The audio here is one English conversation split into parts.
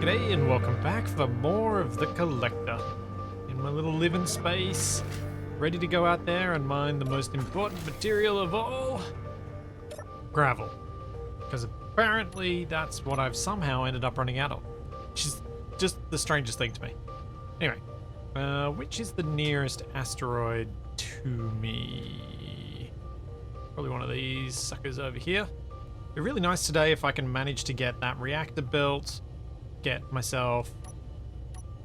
G'day and welcome back for more of the Collector. In my little living space, ready to go out there and mine the most important material of all, gravel. Because apparently that's what I've somehow ended up running out of, which is just the strangest thing to me. Anyway, which is the nearest asteroid to me? Probably one of these suckers over here. It'd be really nice today if I can manage to get that reactor built, get myself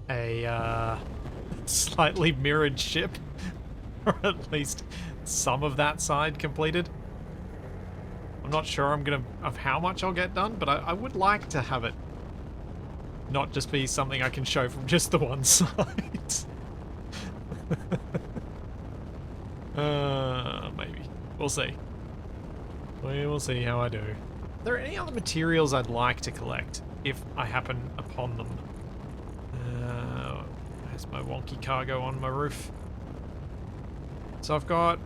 a slightly mirrored ship, or at least some of that side completed. I'm not sure of how much I'll get done, but I would like to have it not just be something I can show from just the one side. Maybe. We'll see. We will see how I do. Are there any other materials I'd like to collect if I happen upon them? There's my wonky cargo on my roof. So I've got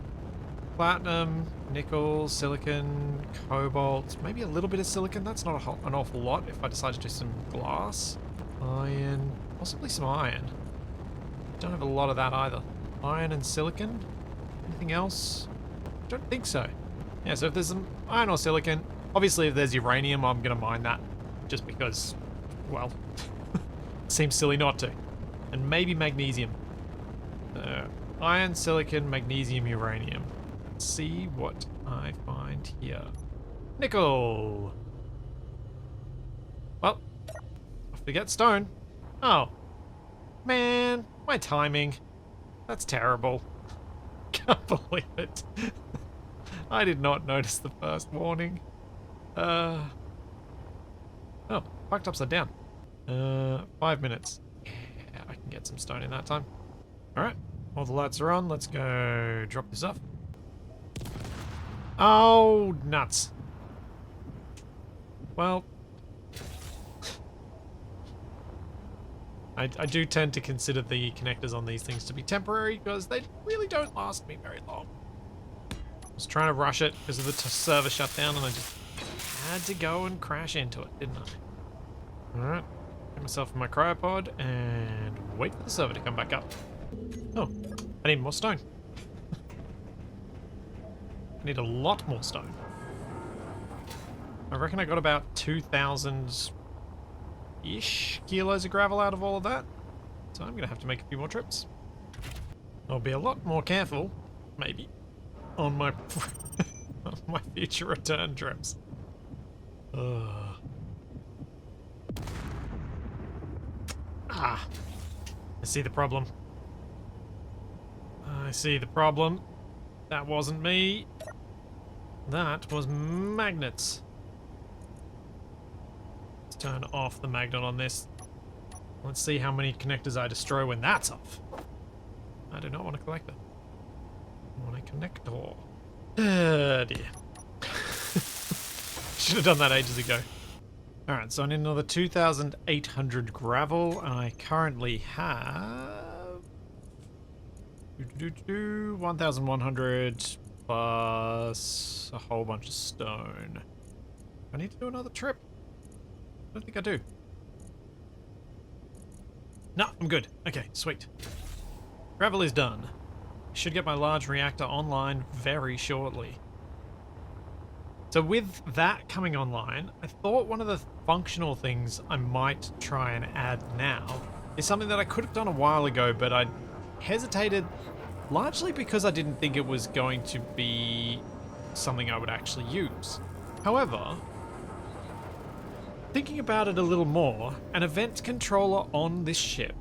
platinum, nickel, silicon, cobalt, maybe a little bit of silicon. That's not an awful lot if I decide to do some glass. Iron, possibly some iron. Don't have a lot of that either. Iron and silicon? Anything else? Don't think so. Yeah, so if there's some iron or silicon, obviously if there's uranium, I'm going to mine that. Just because, well, seems silly not to. And maybe magnesium. Iron, silicon, magnesium, uranium. Let's see what I find here. Nickel! Well, off to get stone. Oh. Man, my timing. That's terrible. Can't believe it. I did not notice the first warning. Oh, fucked upside down. 5 minutes. Yeah, I can get some stone in that time. Alright, all the lights are on. Let's go drop this off. Oh, nuts. Well, I do tend to consider the connectors on these things to be temporary because they really don't last me very long. I was trying to rush it because of the server shutdown and I just had to go and crash into it, didn't I? Alright, get myself in my cryopod and wait for the server to come back up. Oh, I need more stone. I need a lot more stone. I reckon I got about 2,000-ish kilos of gravel out of all of that. So I'm going to have to make a few more trips. I'll be a lot more careful, maybe, on my on my future return trips. I see the problem. I see the problem. That wasn't me. That was magnets. Let's turn off the magnet on this. Let's see how many connectors I destroy when that's off. I do not want a collector. I want a connector. Dear. Should have done that ages ago. Alright, so I need another 2,800 gravel, and I currently have 1,100 plus a whole bunch of stone. I need to do another trip. I don't think I do. No, I'm good. Okay, sweet. Gravel is done. I should get my large reactor online very shortly. So with that coming online, I thought one of the functional things I might try and add now is something that I could have done a while ago, but I hesitated largely because I didn't think it was going to be something I would actually use. However, thinking about it a little more, an event controller on this ship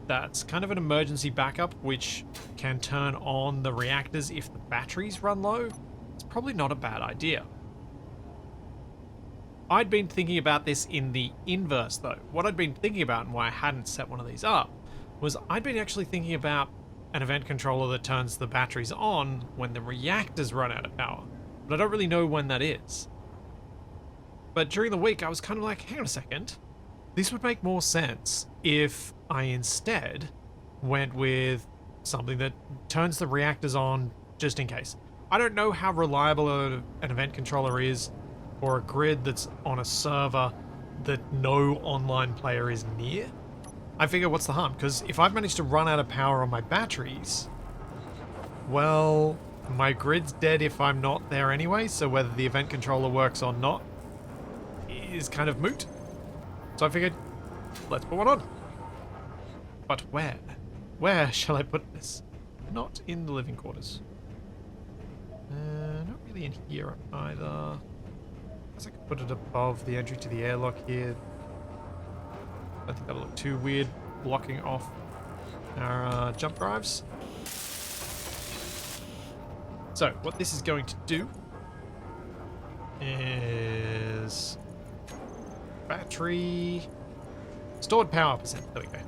that's kind of an emergency backup which can turn on the reactors if the batteries run low, it's probably not a bad idea. I'd been thinking about this in the inverse though. What I'd been thinking about and why I hadn't set one of these up was I'd been actually thinking about an event controller that turns the batteries on when the reactors run out of power. But I don't really know when that is. But during the week I was kind of like, hang on a second. This would make more sense if I instead went with something that turns the reactors on just in case. I don't know how reliable an event controller is or a grid that's on a server that no online player is near, I figure what's the harm? Because if I've managed to run out of power on my batteries, well, my grid's dead if I'm not there anyway, so whether the event controller works or not is kind of moot. So I figured, let's put one on. But where? Where shall I put this? Not in the living quarters. Not really in here either. I guess I could put it above the entry to the airlock here. I think that'll look too weird, blocking off our jump drives. So, what this is going to do is battery stored power percent. There we go.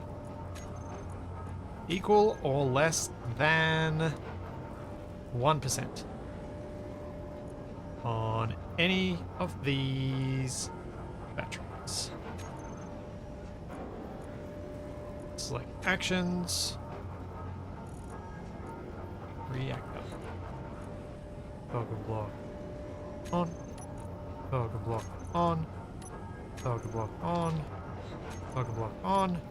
Equal or less than 1% on any of these batteries. Select actions. Reactor. Toggle block on. Toggle block on. Toggle block on. Toggle block on.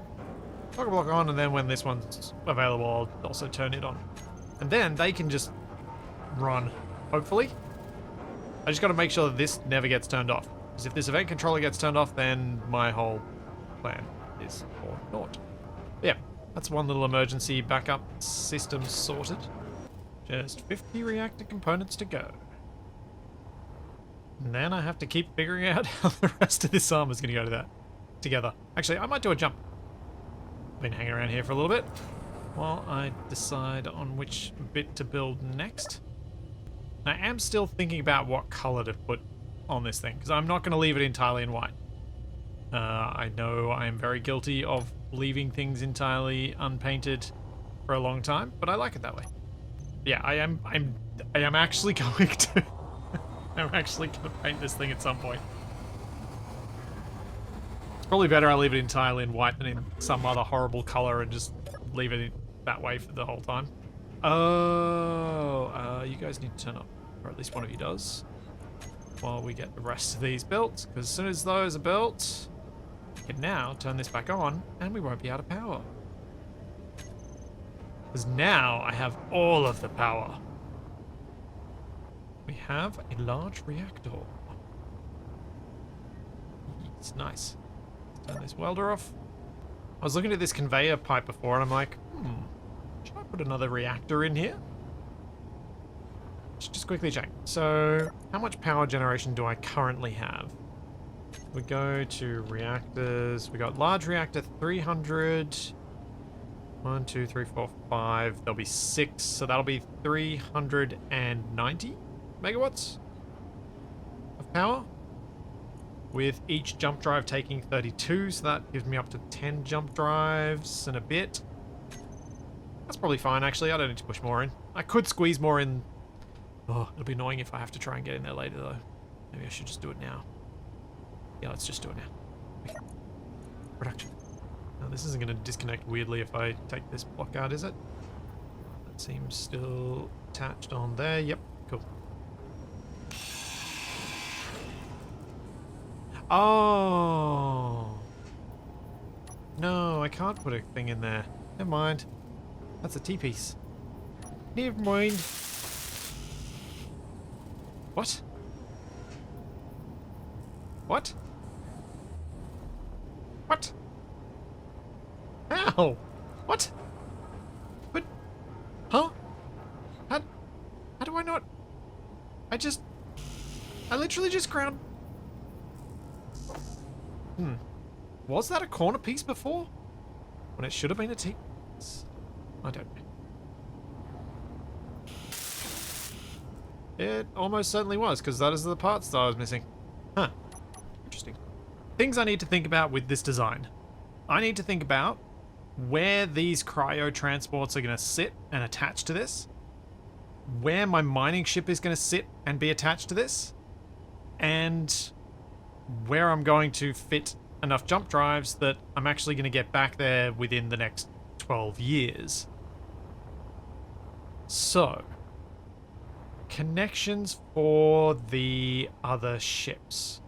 Toggle block on, and then when this one's available, I'll also turn it on. And then they can just run, hopefully. I just got to make sure that this never gets turned off. Because if this event controller gets turned off, then my whole plan is for naught. Yeah, that's one little emergency backup system sorted. Just 50 reactor components to go. And then I have to keep figuring out how the rest of this armor is going to go to that together. Actually, I might do a jump. Been hanging around here for a little bit while I decide on which bit to build next. I am still thinking about what color to put on this thing, because I'm not going to leave it entirely in white. I know I am very guilty of leaving things entirely unpainted for a long time, but I like it that way. Yeah, I am actually going to I'm actually going to paint this thing at some point. It's probably better I leave it entirely in white than in some other horrible color and just leave it that way for the whole time. Oh, you guys need to turn up, or at least one of you does, while we get the rest of these built, because as soon as those are built, we can now turn this back on and we won't be out of power. Because now I have all of the power. We have a large reactor. It's nice. Let's turn this welder off. I was looking at this conveyor pipe before and I'm like, should I put another reactor in here? Just quickly check. So, how much power generation do I currently have? We go to reactors. We got large reactor 300. 1, 2, 3, 4, 5. There'll be 6. So that'll be 390 megawatts of power. With each jump drive taking 32. So that gives me up to 10 jump drives and a bit. That's probably fine, actually. I don't need to push more in. I could squeeze more in. Oh, it'll be annoying if I have to try and get in there later, though. Maybe I should just do it now. Yeah, let's just do it now. Okay. Production. Now, this isn't going to disconnect weirdly if I take this block out, is it? That seems still attached on there. Yep, cool. Oh! No, I can't put a thing in there. Never mind. That's a T-piece. Never mind. What? What? What? How? What? But... Huh? How do I not... I literally just ground... Was that a corner piece before? When it should have been a T-piece? I don't know. It almost certainly was, because that is the parts that I was missing. Huh. Interesting. Things I need to think about with this design. I need to think about where these cryo transports are going to sit and attach to this. Where my mining ship is going to sit and be attached to this. And where I'm going to fit enough jump drives that I'm actually going to get back there within the next 12 years. So... connections for the other ships.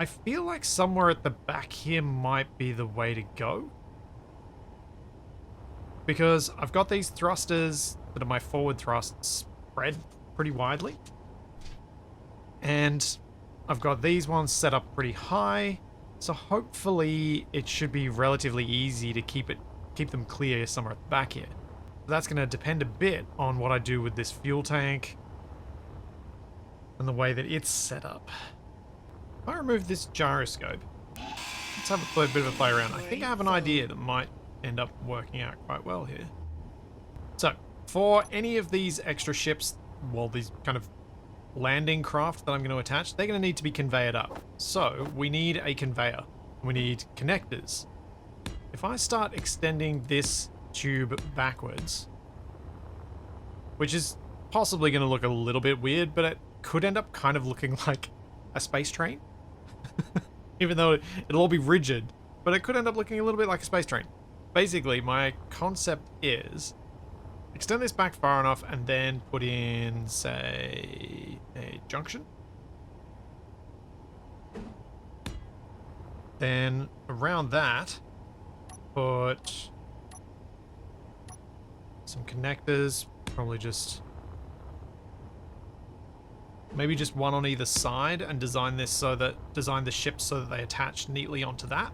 I feel like somewhere at the back here might be the way to go. Because I've got these thrusters that are my forward thrusts spread pretty widely. And I've got these ones set up pretty high. So hopefully it should be relatively easy to keep them clear somewhere at the back here. That's going to depend a bit on what I do with this fuel tank and the way that it's set up. If I remove this gyroscope, let's have a bit of a play around. I think I have an idea that might end up working out quite well here. So, for any of these extra ships, well, these kind of landing craft that I'm going to attach, they're going to need to be conveyed up. So, we need a conveyor. We need connectors. If I start extending this tube backwards, which is possibly going to look a little bit weird, but it could end up kind of looking like a space train. Even though it'll all be rigid, but it could end up looking a little bit like a space train. Basically, my concept is extend this back far enough and then put in, say, a junction. Then around that, put some connectors, probably just maybe just one on either side, and design the ships so that they attach neatly onto that.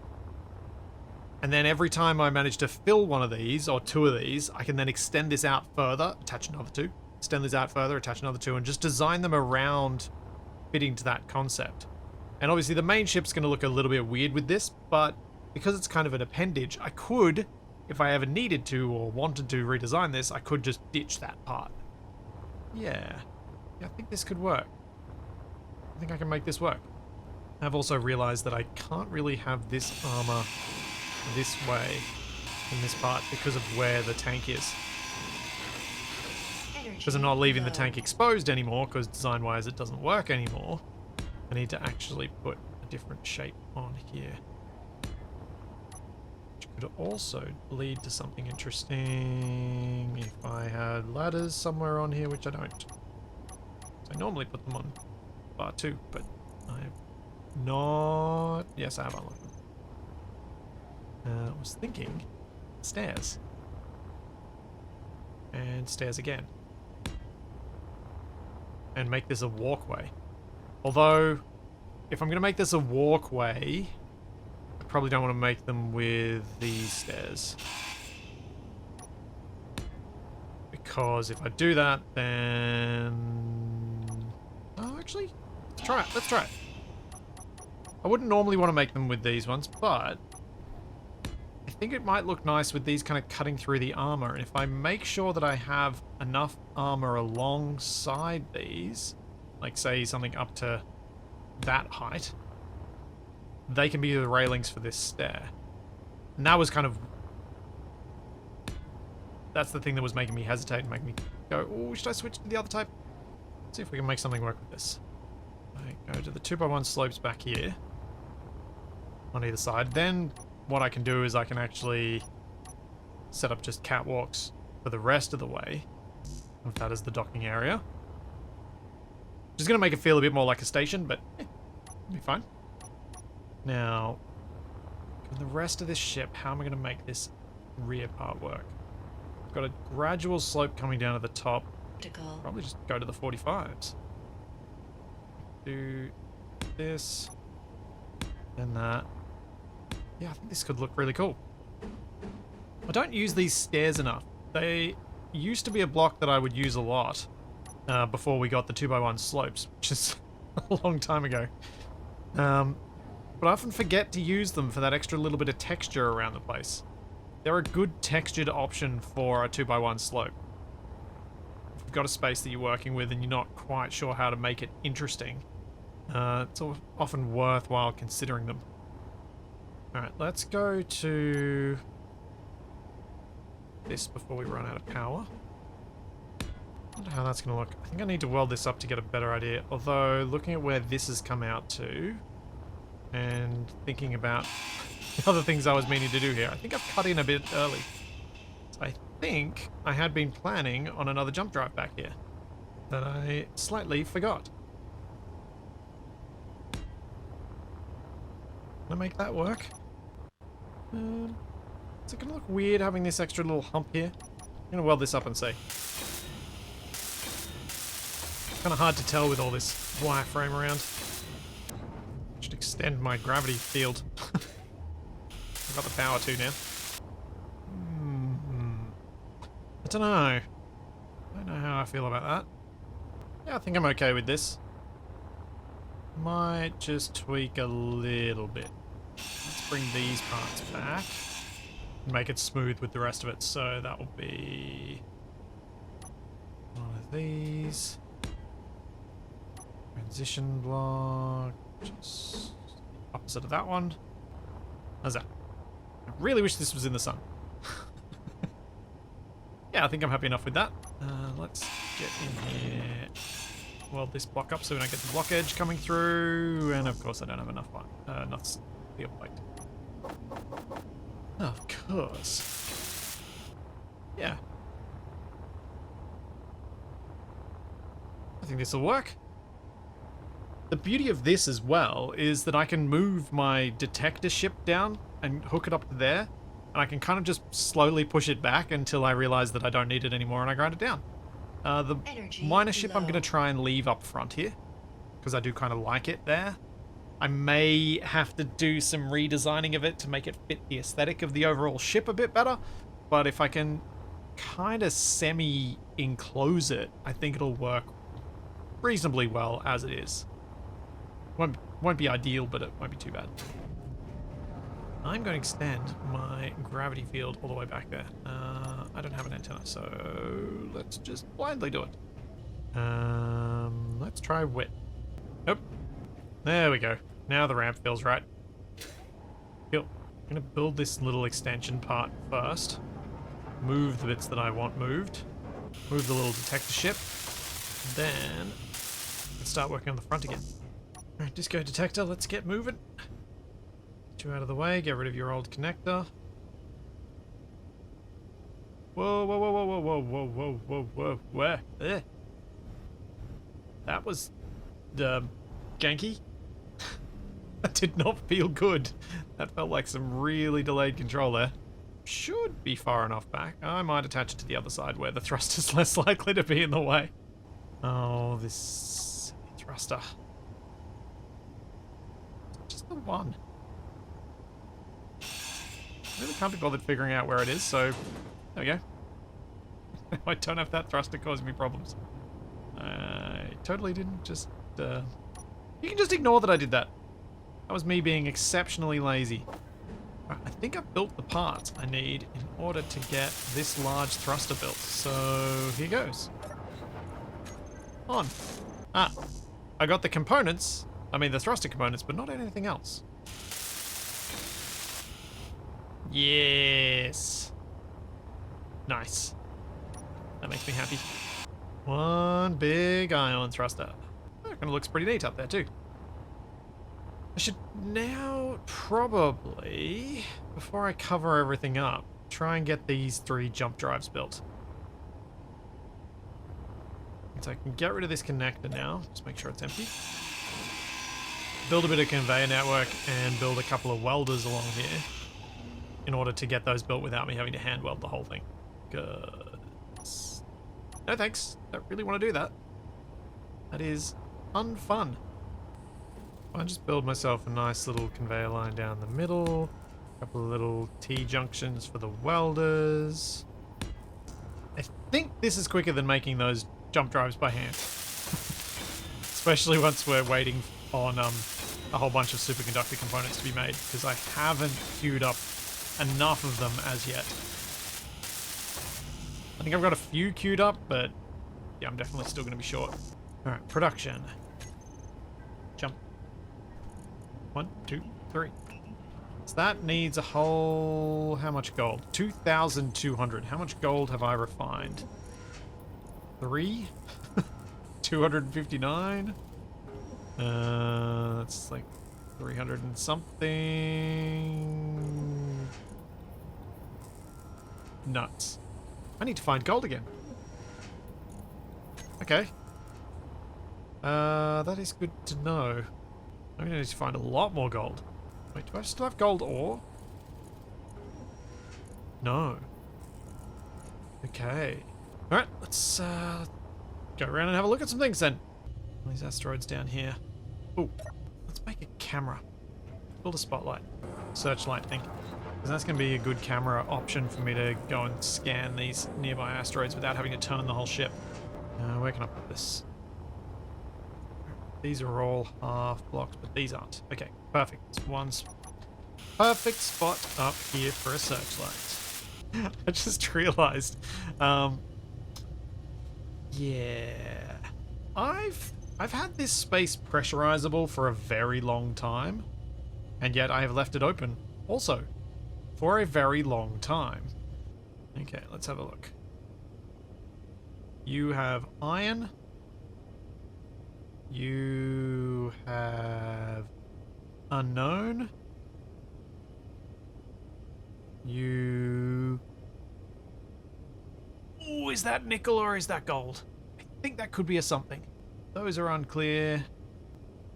And then every time I manage to fill one of these, or two of these, I can then extend this out further, attach another two, extend this out further, attach another two, and just design them around fitting to that concept. And obviously the main ship's going to look a little bit weird with this, but because it's kind of an appendage, I could, if I ever needed to or wanted to redesign this, I could just ditch that part. Yeah, I think this could work. I think I can make this work. I've also realized that I can't really have this armor this way in this part because of where the tank is. Because I'm not leaving the tank exposed anymore, because design-wise it doesn't work anymore. I need to actually put a different shape on here. Which could also lead to something interesting if I had ladders somewhere on here, which I don't. So I normally put them on bar 2, but I have not... Yes, I have unlocked them. I was thinking stairs. And stairs again. And make this a walkway. Although, if I'm going to make this a walkway, I probably don't want to make them with these stairs. Because if I do that, then... Oh, actually, let's try it. Let's try it. I wouldn't normally want to make them with these ones, but I think it might look nice with these kind of cutting through the armor. And if I make sure that I have enough armor alongside these, like say something up to that height, they can be the railings for this stair. And that was kind of... That's the thing that was making me hesitate and making me go, oh, should I switch to the other type? Let's see if we can make something work with this. I go to the 2x1 slopes back here on either side. Then what I can do is I can actually set up just catwalks for the rest of the way, with that as the docking area. Which is going to make it feel a bit more like a station, but it'll be fine. Now, for the rest of this ship, how am I going to make this rear part work? I've got a gradual slope coming down at the top. Probably just go to the 45s. Do this, and that. Yeah, I think this could look really cool. I don't use these stairs enough. They used to be a block that I would use a lot before we got the 2x1 slopes, which is a long time ago. But I often forget to use them for that extra little bit of texture around the place. They're a good textured option for a 2x1 slope. If you've got a space that you're working with and you're not quite sure how to make it interesting, it's often worthwhile considering them. Alright, let's go to this before we run out of power. I wonder how that's going to look. I think I need to weld this up to get a better idea. Although, looking at where this has come out to, and thinking about the other things I was meaning to do here, I think I've cut in a bit early. So I think I had been planning on another jump drive back here that I slightly forgot. Can I make that work? Is it going to look weird having this extra little hump here? I'm going to weld this up and see. Kind of hard to tell with all this wireframe around. Should extend my gravity field. I've got the power too now. I don't know. I don't know how I feel about that. Yeah, I think I'm okay with this. Might just tweak a little bit. Let's bring these parts back. And make it smooth with the rest of it. So that will be one of these. Transition block. Just opposite of that one. How's that? I really wish this was in the sun. Yeah, I think I'm happy enough with that. Let's get in here. Weld this block up so we don't get the block edge coming through. And of course I don't have enough steel plate. Of course. Yeah. I think this will work. The beauty of this as well is that I can move my detector ship down and hook it up to there. And I can kind of just slowly push it back until I realize that I don't need it anymore and I grind it down. The miner ship I'm going to try and leave up front here. Because I do kind of like it there. I may have to do some redesigning of it to make it fit the aesthetic of the overall ship a bit better. But if I can kind of semi-enclose it, I think it'll work reasonably well as it is. Won't be ideal, but it won't be too bad. I'm going to extend my gravity field all the way back there. I don't have an antenna, so let's just blindly do it. Let's try width. Nope. There we go. Now the ramp feels right. Cool. I'm going to build this little extension part first. Move the bits that I want moved. Move the little detector ship. Then let's start working on the front again. Alright, disco detector, let's get moving. Get you out of the way, get rid of your old connector. Whoa, whoa, whoa, whoa, whoa, whoa, whoa, whoa, whoa, whoa, where? That was janky. That did not feel good. That felt like some really delayed control there. Should be far enough back. I might attach it to the other side where the thruster's less likely to be in the way. Oh, this thruster. Just the one. Really can't be bothered figuring out where it is, so there we go. I don't have that thruster causing me problems. I totally didn't just... You can just ignore that I did that. That was me being exceptionally lazy. Right, I think I've built the parts I need in order to get this large thruster built. So here goes. On. Ah, I got the components. I mean the thruster components, but not anything else. Yes. Nice. That makes me happy. One big ion thruster. That kind of looks pretty neat up there too. I should now probably, before I cover everything up, try and get these 3 jump drives built. So I can get rid of this connector now, just make sure it's empty. Build a bit of conveyor network and build a couple of welders along here in order to get those built without me having to hand weld the whole thing. Good. No thanks, don't really want to do that. That is unfun. I'll just build myself a nice little conveyor line down the middle. A couple of little T-junctions for the welders. I think this is quicker than making those jump drives by hand. Especially once we're waiting on a whole bunch of superconductor components to be made, because I haven't queued up enough of them as yet. I think I've got a few queued up, but yeah, I'm definitely still going to be short. Alright, production. Jump. 1, 2, 3. So that needs a whole... How much gold? 2,200. How much gold have I refined? 3? 259? That's like 300 and something. Nuts. I need to find gold again. Okay. That is good to know. I'm gonna need to find a lot more gold. Wait, do I still have gold ore? No. Okay. Alright, let's go around and have a look at some things then. All these asteroids down here. Oh, let's make a camera. Build a spotlight. Searchlight thing. Because that's going to be a good camera option for me to go and scan these nearby asteroids without having to turn the whole ship. Where can I put this? These are all half blocks, but these aren't. Okay, perfect. It's one perfect spot up here for a searchlight. I just realized. Yeah. I've had this space pressurizable for a very long time, and yet I have left it open also for a very long time. Okay, let's have a look. You have iron. You have unknown. You... Ooh, is that nickel or is that gold? I think that could be a something. Those are unclear.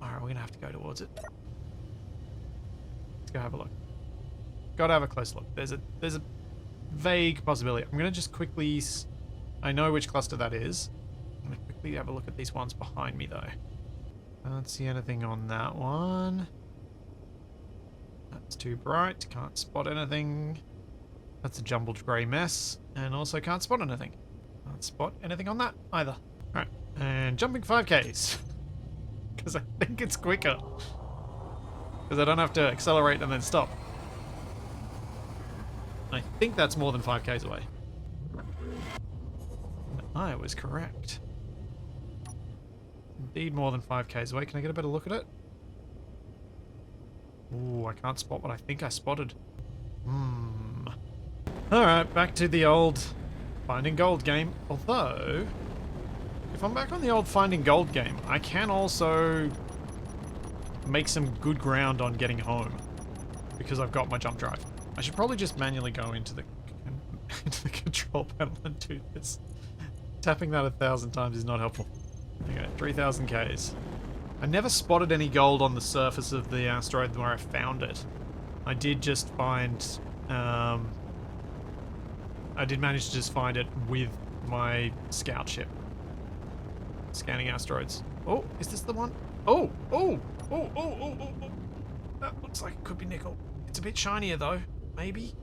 Alright, we're gonna have to go towards it. Let's go have a look. Gotta have a close look. There's a vague possibility. I'm gonna just quickly... I know which cluster that is. I'm gonna quickly have a look at these ones behind me though. I don't see anything on that one. That's too bright. Can't spot anything. That's a jumbled grey mess. And also can't spot anything. Can't spot anything on that either. Alright. And jumping 5Ks. Because I think it's quicker. Because I don't have to accelerate and then stop. I think that's more than 5Ks away. And I was correct. Indeed more than 5Ks away. Can I get a better look at it? Ooh, I can't spot what I think I spotted. Alright, back to the old Finding Gold game. Although, if I'm back on the old Finding Gold game, I can also make some good ground on getting home. Because I've got my jump drive. I should probably just manually go into the control panel and do this. Tapping that 1,000 times is not helpful. Okay, 3,000 Ks. I never spotted any gold on the surface of the asteroid where I found it. I did just find... I did manage to just find it with my scout ship. Scanning asteroids. Oh, is this the one? Oh! Oh! Oh! Oh! Oh! Oh! Oh. That looks like it could be nickel. It's a bit shinier though. Maybe?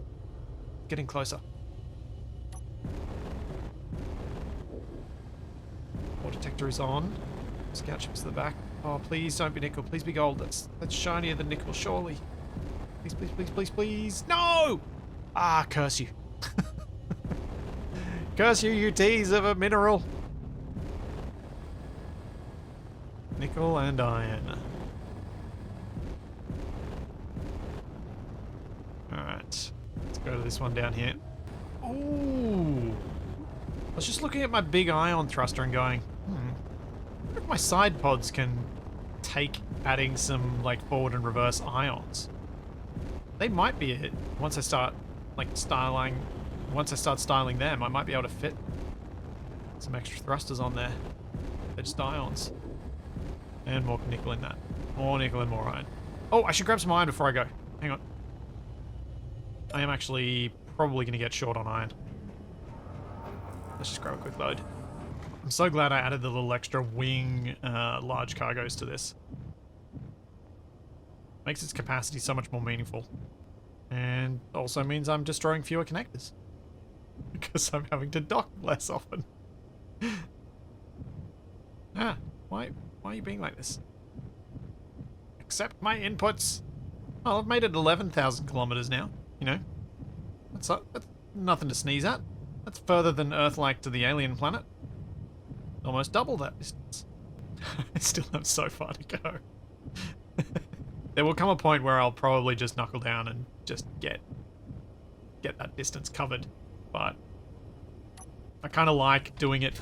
Getting closer. Water detector is on. Scout ship's to the back. Oh, please don't be nickel. Please be gold. That's shinier than nickel, surely. Please, please, please, please, please. No! Ah, curse you. Curse you, you tease of a mineral. Nickel and iron. Alright. Let's go to this one down here. Ooh! I was just looking at my big ion thruster and going, I wonder if my side pods can take adding some like forward and reverse ions. They might be it. Once I start like styling them, I might be able to fit some extra thrusters on there. They're just ions. And more nickel in that. More nickel and more iron. Oh, I should grab some iron before I go. Hang on. I am actually probably going to get short on iron. Let's just grab a quick load. I'm so glad I added the little extra wing large cargoes to this. Makes its capacity so much more meaningful. And also means I'm destroying fewer connectors. Because I'm having to dock less often. Why are you being like this? Accept my inputs. Well, I've made it 11,000 kilometers now. You know, that's nothing to sneeze at. That's further than Earth-like to the alien planet. Almost double that distance. I still have so far to go. There will come a point where I'll probably just knuckle down and just get that distance covered. But I kind of like doing it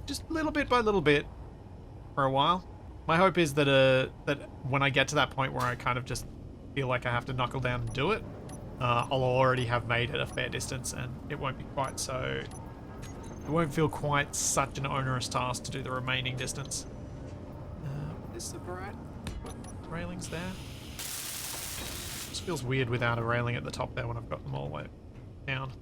just little bit by little bit for a while. My hope is that that when I get to that point where I kind of just feel like I have to knuckle down and do it, I'll already have made it a fair distance, and it won't be quite so... It won't feel quite such an onerous task to do the remaining distance. Is the right railings there? Just feels weird without a railing at the top there when I've got them all the way down.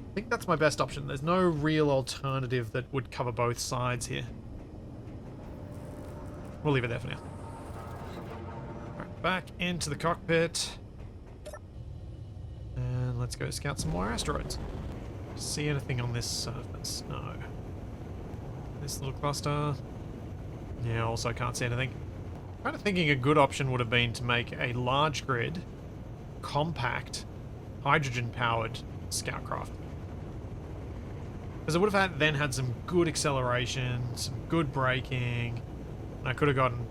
I think that's my best option. There's no real alternative that would cover both sides here. We'll leave it there for now. Alright, back into the cockpit. And let's go scout some more asteroids. See anything on this surface? No. This little cluster. Yeah, also can't see anything. I'm kind of thinking a good option would have been to make a large grid, compact, hydrogen-powered scout craft. Because it would have then had some good acceleration, some good braking, and I could have gotten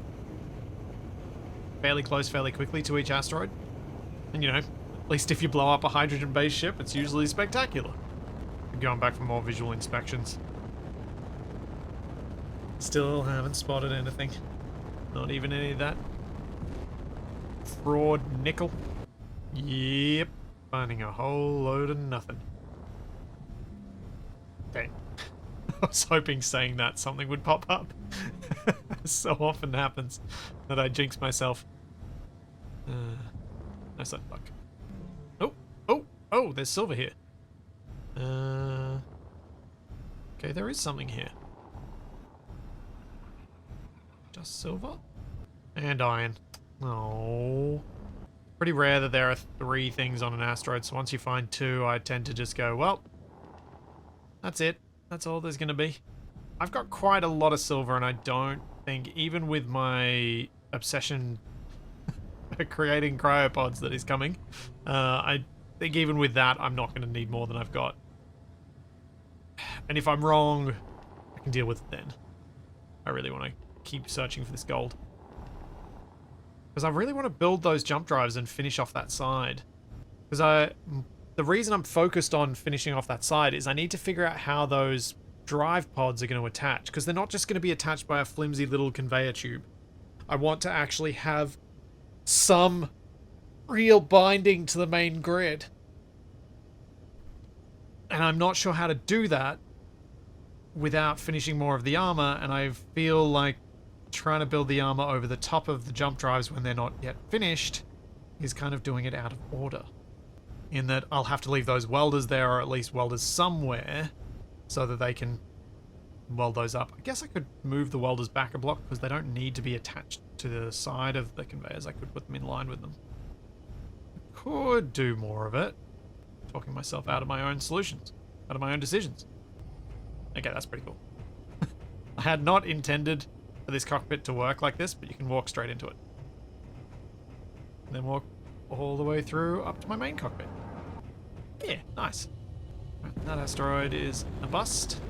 fairly close fairly quickly to each asteroid. And you know, at least if you blow up a hydrogen-based ship, it's usually spectacular. Going back for more visual inspections. Still haven't spotted anything. Not even any of that fraud nickel. Yep. Finding a whole load of nothing. Okay. I was hoping saying that something would pop up. So often happens that I jinx myself. No such luck. Oh, there's silver here. Okay, there is something here. Just silver? And iron. Oh. Pretty rare that there are 3 things on an asteroid, so once you find 2, I tend to just go, well, that's it. That's all there's gonna be. I've got quite a lot of silver, and I don't think, even with my obsession creating cryopods that is coming, I think even with that, I'm not gonna need more than I've got. And if I'm wrong, I can deal with it then. I really want to keep searching for this gold. Because I really want to build those jump drives and finish off that side. Because the reason I'm focused on finishing off that side is I need to figure out how those drive pods are going to attach. Because they're not just going to be attached by a flimsy little conveyor tube. I want to actually have some real binding to the main grid. And I'm not sure how to do that without finishing more of the armor, and I feel like trying to build the armor over the top of the jump drives when they're not yet finished is kind of doing it out of order. In that I'll have to leave those welders there, or at least welders somewhere, so that they can weld those up. I guess I could move the welders back a block because they don't need to be attached to the side of the conveyors. I could put them in line with them. Could do more of it. Talking myself out of my own solutions, out of my own decisions. Okay, that's pretty cool. I had not intended for this cockpit to work like this, but you can walk straight into it. And then walk all the way through up to my main cockpit. Yeah, nice. Right, that asteroid is a bust.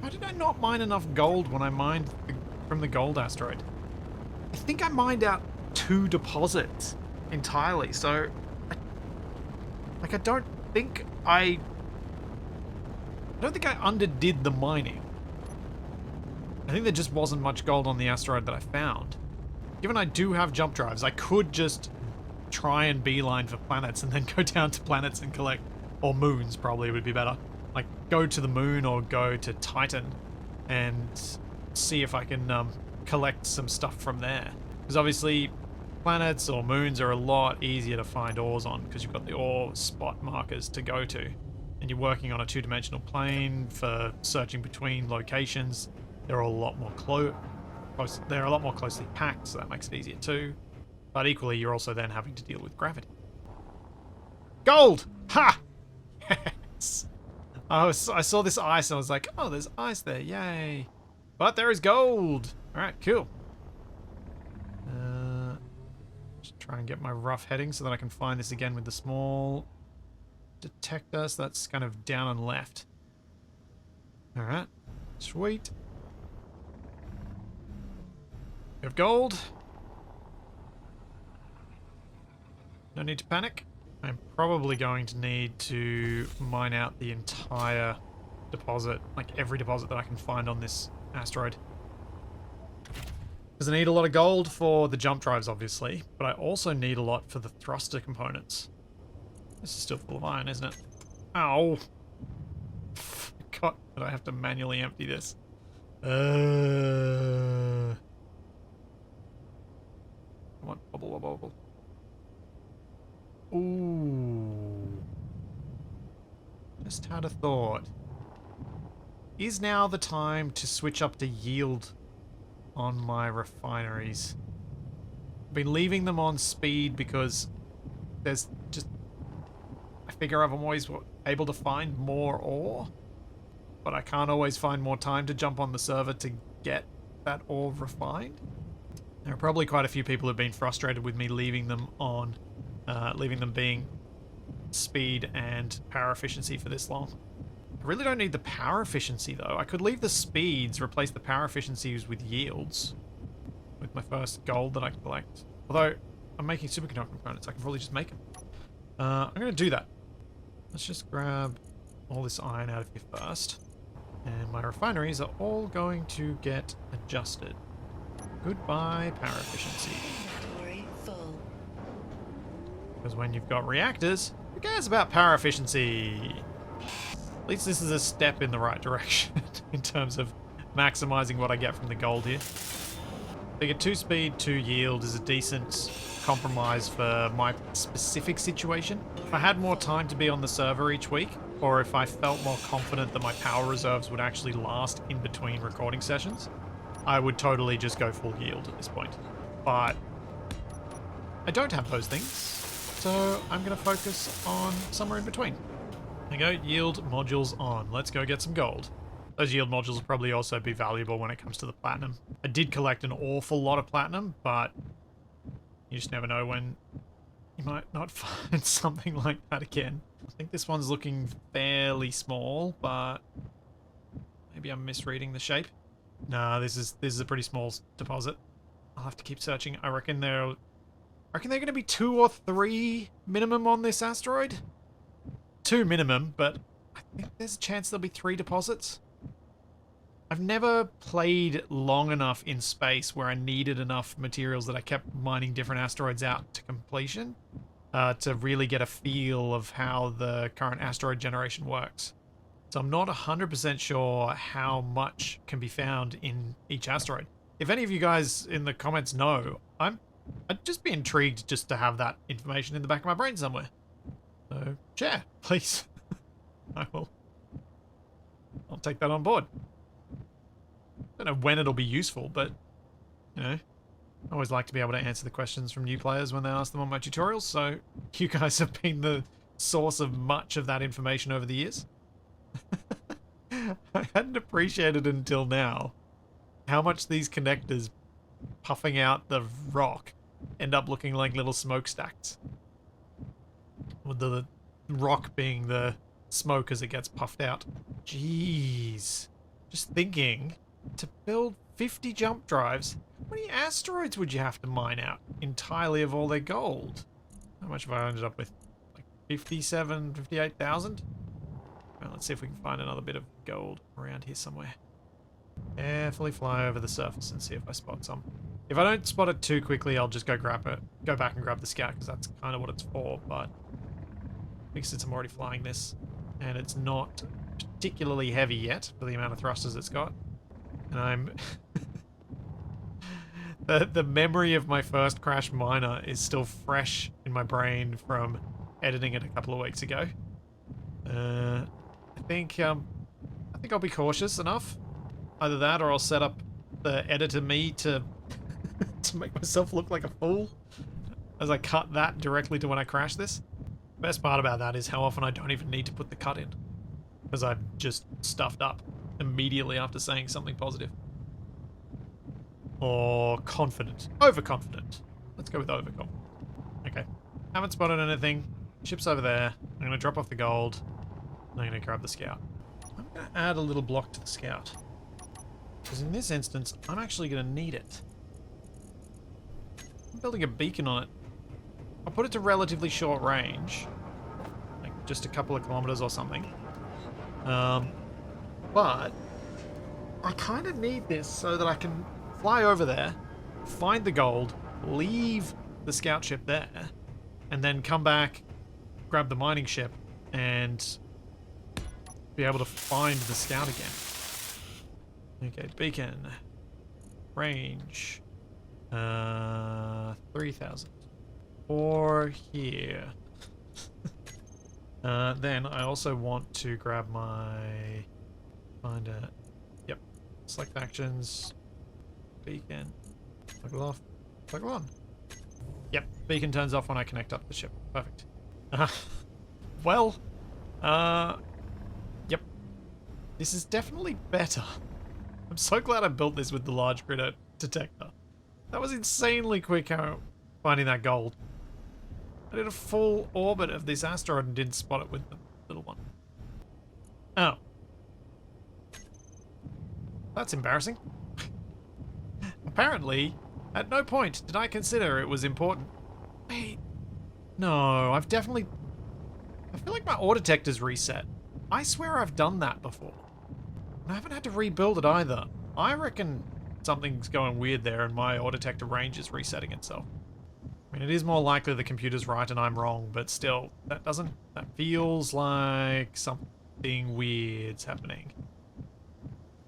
Why did I not mine enough gold when I mined from the gold asteroid? I think I mined out 2 deposits entirely, so I don't think I underdid the mining. I think there just wasn't much gold on the asteroid that I found. Given I do have jump drives, I could just try and beeline for planets and then go down to planets and collect, or moons probably would be better. Like go to the moon or go to Titan and see if I can collect some stuff from there. Because obviously planets or moons are a lot easier to find ores on because you've got the ore spot markers to go to. And you're working on a 2-dimensional plane for searching between locations. They're a lot more they're a lot more closely packed, so that makes it easier too. But equally, you're also then having to deal with gravity. Gold! Ha! Yes! I saw this ice and I was like, oh, there's ice there, yay! But there is gold! Alright, cool. Just try and get my rough heading so that I can find this again with the small detector, so that's kind of down and left. Alright, sweet. We have gold. No need to panic. I'm probably going to need to mine out the entire deposit, like every deposit that I can find on this asteroid. Because I need a lot of gold for the jump drives, obviously, but I also need a lot for the thruster components. This is still full of iron, isn't it? Ow! God, but I have to manually empty this. Come on, bubble wobble, wobble. Ooh. Just had a thought. Is now the time to switch up to yield on my refineries? I've been leaving them on speed because there's just... I figure I'm always able to find more ore, but I can't always find more time to jump on the server to get that ore refined. There are probably quite a few people who've been frustrated with me leaving them on, leaving them being speed and power efficiency for this long. I really don't need the power efficiency though. I could leave the speeds, replace the power efficiencies with yields, with my first gold that I collect. Although, I'm making superconductor components, I can probably just make them. I'm going to do that. Let's just grab all this iron out of here first. And my refineries are all going to get adjusted. Goodbye, power efficiency. Inventory full. Because when you've got reactors, who cares about power efficiency? At least this is a step in the right direction in terms of maximizing what I get from the gold here. I figure 2 speed, 2 yield is a decent compromise for my specific situation. If I had more time to be on the server each week, or if I felt more confident that my power reserves would actually last in between recording sessions, I would totally just go full yield at this point. But I don't have those things, so I'm going to focus on somewhere in between. There you go, yield modules on. Let's go get some gold. Those yield modules will probably also be valuable when it comes to the platinum. I did collect an awful lot of platinum, but you just never know when you might not find something like that again. I think this one's looking fairly small, but maybe I'm misreading the shape. Nah, this is a pretty small deposit. I'll have to keep searching. I reckon they're going to be 2 or 3 minimum on this asteroid. 2 minimum, but I think there's a chance there'll be 3 deposits. I've never played long enough in space where I needed enough materials that I kept mining different asteroids out to completion to really get a feel of how the current asteroid generation works. So I'm not 100% sure how much can be found in each asteroid. If any of you guys in the comments know, I'd just be intrigued just to have that information in the back of my brain somewhere. So, share, please. I'll take that on board. Don't know when it'll be useful, but, you know, I always like to be able to answer the questions from new players when they ask them on my tutorials, so you guys have been the source of much of that information over the years. I hadn't appreciated until now how much these connectors puffing out the rock end up looking like little smokestacks. With the rock being the smoke as it gets puffed out. Jeez. Just thinking, to build 50 jump drives, how many asteroids would you have to mine out entirely of all their gold? How much have I ended up with? Like 57, 58,000? Well, let's see if we can find another bit of gold around here somewhere. Carefully fly over the surface and see if I spot some. If I don't spot it too quickly, I'll just go back and grab the scout, because that's kind of what it's for, but I think since I'm already flying this, and it's not particularly heavy yet for the amount of thrusters it's got, and I'm... the memory of my first crash miner is still fresh in my brain from editing it a couple of weeks ago. I think I'll be cautious enough. Either that, or I'll set up the editor me to to make myself look like a fool as I cut that directly to when I crash this. Best part about that is how often I don't even need to put the cut in, because I've just stuffed up immediately after saying something positive. Or confident. Overconfident. Let's go with overconfident. Okay. Haven't spotted anything. Ship's over there. I'm going to drop off the gold. I'm going to grab the scout. I'm going to add a little block to the scout, because in this instance, I'm actually going to need it. I'm building a beacon on it. I'll put it to relatively short range, like just a couple of kilometers or something. But I kind of need this so that I can fly over there, find the gold, leave the scout ship there, and then come back, grab the mining ship, and be able to find the scout again. Okay, beacon. Range. 3,000. or here. Then I also want to grab my... Find a... Yep. Select actions. Beacon. Toggle off. Toggle on. Yep. Beacon turns off when I connect up the ship. Perfect. Well... Yep. This is definitely better. I'm so glad I built this with the large grid detector. That was insanely quick how finding that gold. I did a full orbit of this asteroid and didn't spot it with the little one. Oh. That's embarrassing. Apparently, at no point did I consider it was important. Wait. No, I've definitely... I feel like my ore detector's reset. I swear I've done that before. And I haven't had to rebuild it either. I reckon something's going weird there and my ore detector range is resetting itself. I mean, it is more likely the computer's right and I'm wrong, but still, that feels like something weird's happening.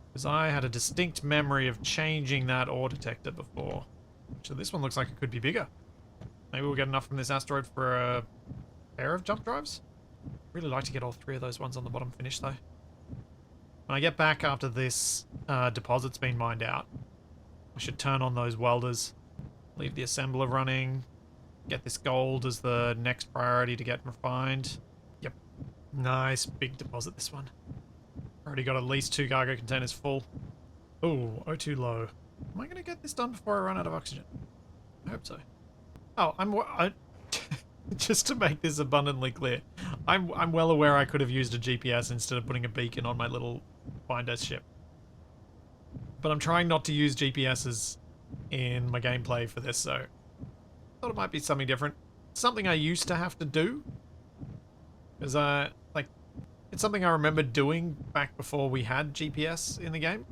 Because I had a distinct memory of changing that ore detector before. So this one looks like it could be bigger. Maybe we'll get enough from this asteroid for a pair of jump drives? Really like to get all three of those ones on the bottom finished though. When I get back after this deposit's been mined out, I should turn on those welders, leave the assembler running, get this gold as the next priority to get refined. Yep. Nice big deposit, this one. Already got at least 2 cargo containers full. Oh, O2 low. Am I going to get this done before I run out of oxygen? I hope so. Oh, just to make this abundantly clear, I'm well aware I could have used a GPS instead of putting a beacon on my little finder ship. But I'm trying not to use GPSs in my gameplay for this, so I thought it might be something different. Something I used to have to do. Because it's something I remember doing back before we had GPS in the game.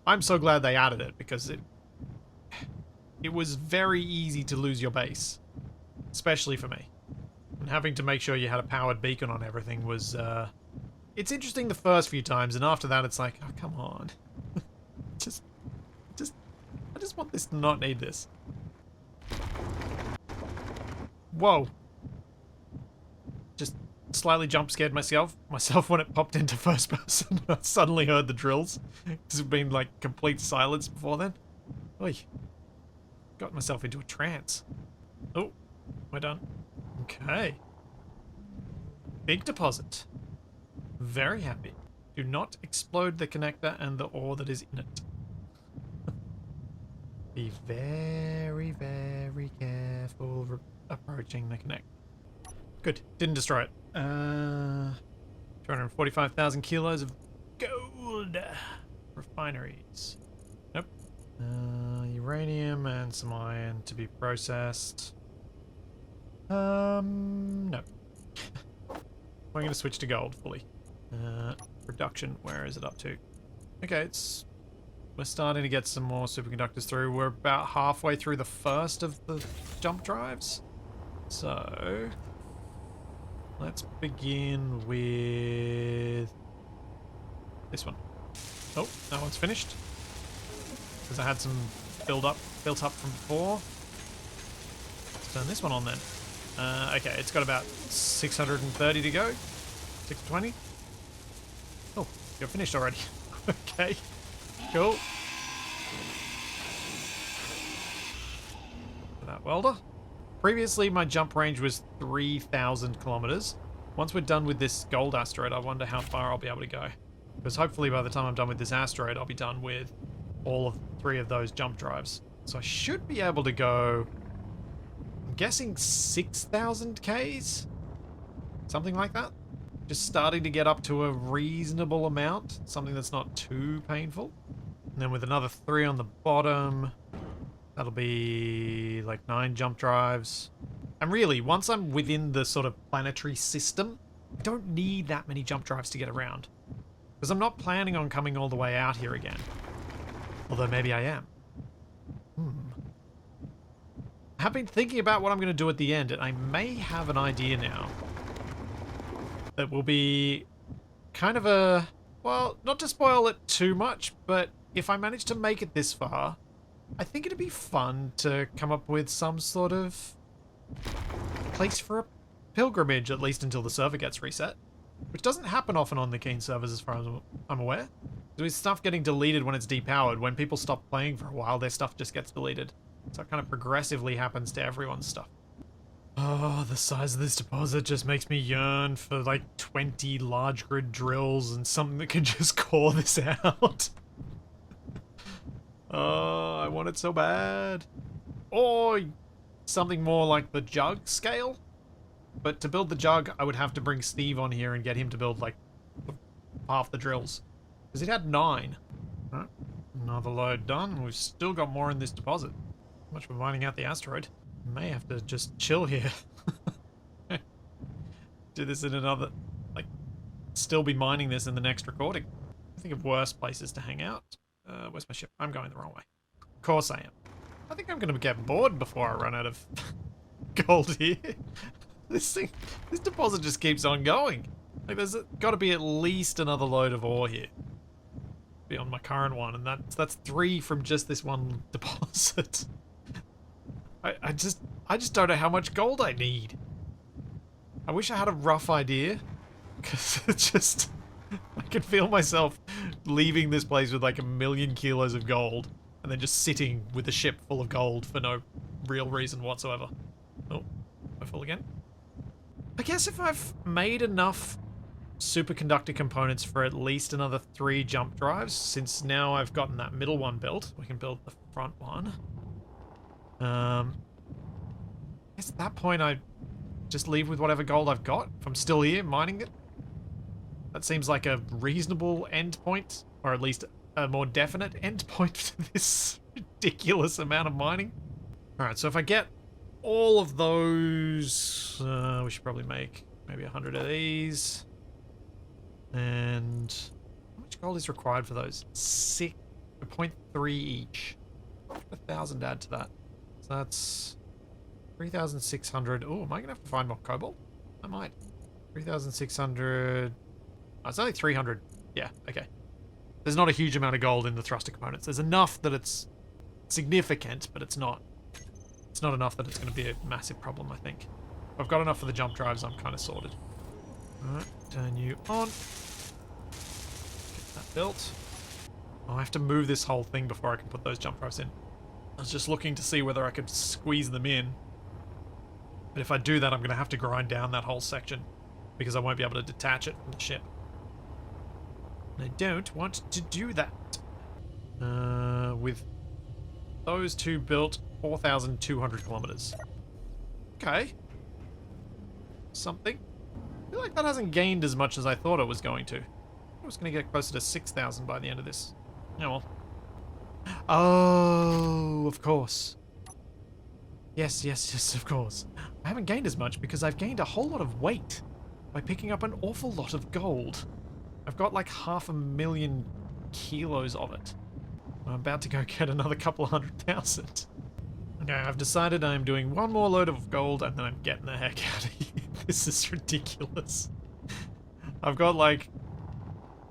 I'm so glad they added it because it was very easy to lose your base. Especially for me. And having to make sure you had a powered beacon on everything was, it's interesting the first few times, and after that it's like, oh, come on. I just want this to not need this. Whoa. Just slightly jump scared myself when it popped into first person. I suddenly heard the drills. It's been like complete silence before then. Oy. Got myself into a trance. Oh, we're done. Okay. Big deposit. Very happy. Do not explode the connector and the ore that is in it. Be very, very careful approaching the connector. Good. Didn't destroy it. 245,000 kilos of gold. Refineries. Nope. Uranium and some iron to be processed. No. I'm going to switch to gold fully. Production, where is it up to? Okay, we're starting to get some more superconductors through. We're about halfway through the first of the jump drives. So, let's begin with this one. Oh, that one's finished. Because I had some built up from before. Let's turn this one on then. Okay, it's got about 630 to go. 620. Oh, you're finished already. Okay, cool. That welder. Previously, my jump range was 3,000 kilometers. Once we're done with this gold asteroid, I wonder how far I'll be able to go. Because hopefully by the time I'm done with this asteroid, I'll be done with all of 3 of those jump drives. So I should be able to go, I'm guessing 6,000 Ks? Something like that. Just starting to get up to a reasonable amount. Something that's not too painful. And then with another 3 on the bottom, that'll be like 9 jump drives. And really, once I'm within the sort of planetary system, I don't need that many jump drives to get around. Because I'm not planning on coming all the way out here again. Although maybe I am. I have been thinking about what I'm going to do at the end, and I may have an idea now. That will be kind of a... Well, not to spoil it too much, but if I manage to make it this far, I think it'd be fun to come up with some sort of place for a pilgrimage, at least until the server gets reset. Which doesn't happen often on the Keen servers as far as I'm aware. There's stuff getting deleted when it's depowered. When people stop playing for a while, their stuff just gets deleted. So it kind of progressively happens to everyone's stuff. Oh, the size of this deposit just makes me yearn for like 20 large grid drills and something that can just core this out. Oh, I want it so bad. Or something more like the jug scale. But to build the jug, I would have to bring Steve on here and get him to build like half the drills. Because it had 9. Right. Another load done. We've still got more in this deposit. Much for mining out the asteroid. May have to just chill here. Do this in another... like, still be mining this in the next recording. Think of worse places to hang out. Where's my ship? I'm going the wrong way. Of course I am. I think I'm going to get bored before I run out of gold here. This deposit just keeps on going. Like, there's got to be at least another load of ore here. Beyond my current one, and that's 3 from just this one deposit. I just don't know how much gold I need. I wish I had a rough idea, because it's just... I can feel myself leaving this place with like 1,000,000 kilos of gold, and then just sitting with a ship full of gold for no real reason whatsoever. Oh, am I full again? I guess if I've made enough superconductor components for at least another 3 jump drives, since now I've gotten that middle one built, we can build the front one. I guess at that point I just leave with whatever gold I've got, if I'm still here mining it. That seems like a reasonable end point, or at least a more definite end point to this ridiculous amount of mining. Alright, so if I get all of those, we should probably make maybe 100 of these. And how much gold is required for those? 0.3 each. 1,000 add to that. So that's 3,600. Oh, am I gonna have to find more cobalt? I might. 3,600. Oh, it's only 300. Yeah, okay. There's not a huge amount of gold in the thruster components. There's enough that it's significant, but it's not enough that it's going to be a massive problem, I think. If I've got enough for the jump drives, I'm kind of sorted. Alright, turn you on. Get that built. Oh, I have to move this whole thing before I can put those jump drives in. I was just looking to see whether I could squeeze them in. But if I do that, I'm going to have to grind down that whole section, because I won't be able to detach it from the ship. And I don't want to do that. With those 2 built, 4,200 kilometers. Okay. Something. I feel like that hasn't gained as much as I thought it was going to. I was going to get closer to 6,000 by the end of this. Oh well. Oh, of course. Yes, yes, yes, of course. I haven't gained as much because I've gained a whole lot of weight by picking up an awful lot of gold. I've got like 500,000 kilos of it. I'm about to go get another couple of 100,000. Okay, I've decided I'm doing 1 more load of gold and then I'm getting the heck out of here. This is ridiculous. I've got like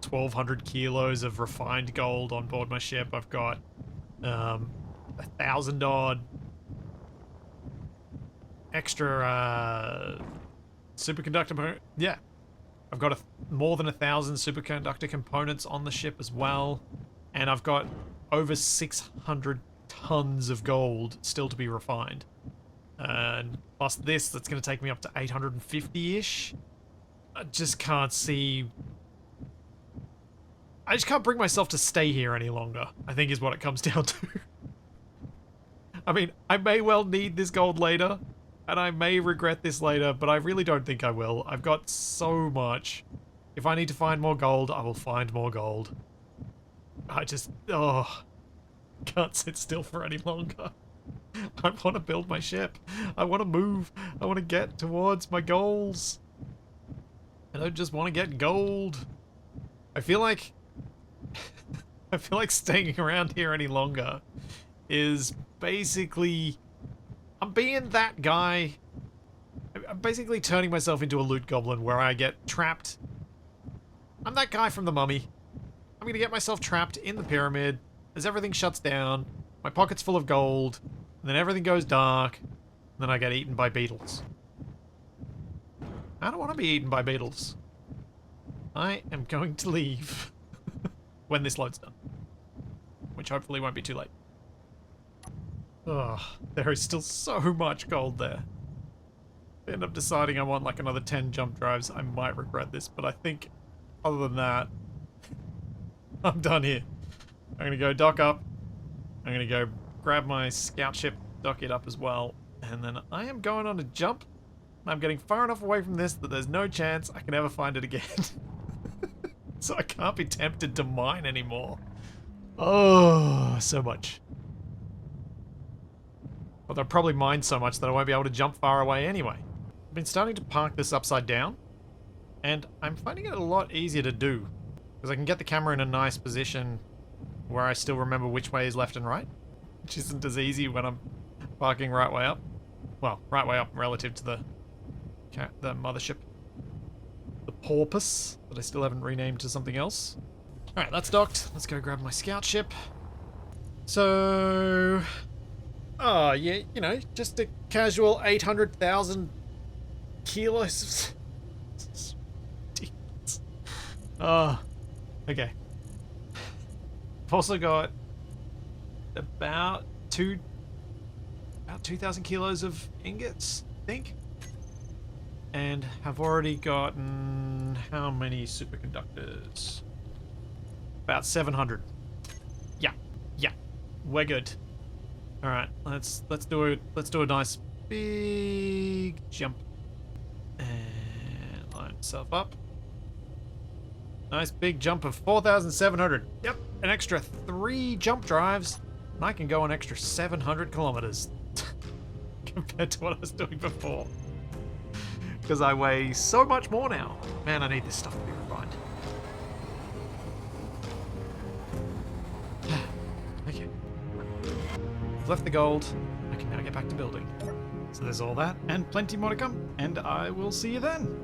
1,200 kilos of refined gold on board my ship. I've got 1,000 odd extra superconductor. Yeah, I've got more than 1,000 superconductor components on the ship as well, and I've got over 600 tons of gold still to be refined. And plus this, that's going to take me up to 850-ish. I just can't see... I just can't bring myself to stay here any longer, I think is what it comes down to. I mean, I may well need this gold later, and I may regret this later, but I really don't think I will. I've got so much. If I need to find more gold, I will find more gold. I just... oh... can't sit still for any longer. I want to build my ship. I want to move. I want to get towards my goals. I don't just want to get gold. I feel like... I feel like staying around here any longer is basically... I'm being that guy. I'm basically turning myself into a loot goblin where I get trapped. I'm that guy from The Mummy. I'm going to get myself trapped in the pyramid as everything shuts down, my pocket's full of gold, and then everything goes dark, and then I get eaten by beetles. I don't want to be eaten by beetles. I am going to leave when this load's done. Which hopefully won't be too late. Oh, there is still so much gold there. If I end up deciding I want like another 10 jump drives, I might regret this, but I think other than that, I'm done here. I'm gonna go dock up. I'm gonna go grab my scout ship, dock it up as well, and then I am going on a jump. I'm getting far enough away from this that there's no chance I can ever find it again. So I can't be tempted to mine anymore. Oh, so much. Although I'll probably mine so much that I won't be able to jump far away anyway. I've been starting to park this upside down, and I'm finding it a lot easier to do. Because I can get the camera in a nice position where I still remember which way is left and right. Which isn't as easy when I'm parking right way up. Well, right way up relative to the mothership. The porpoise, that I still haven't renamed to something else. Alright, that's docked. Let's go grab my scout ship. So... oh, yeah, you know, just a casual 800,000 kilos. Oh, okay. I've also got about 2,000 kilos of ingots, I think. And have already gotten how many superconductors? About 700. Yeah, we're good. All right, let's do a nice big jump and line myself up. Nice big jump of 4,700. Yep, an extra 3 jump drives, and I can go an extra 700 kilometers compared to what I was doing before. Because I weigh so much more now. Man, I need this stuff to be refined. Okay. I've left the gold. I can now get back to building. So there's all that, and plenty more to come. And I will see you then.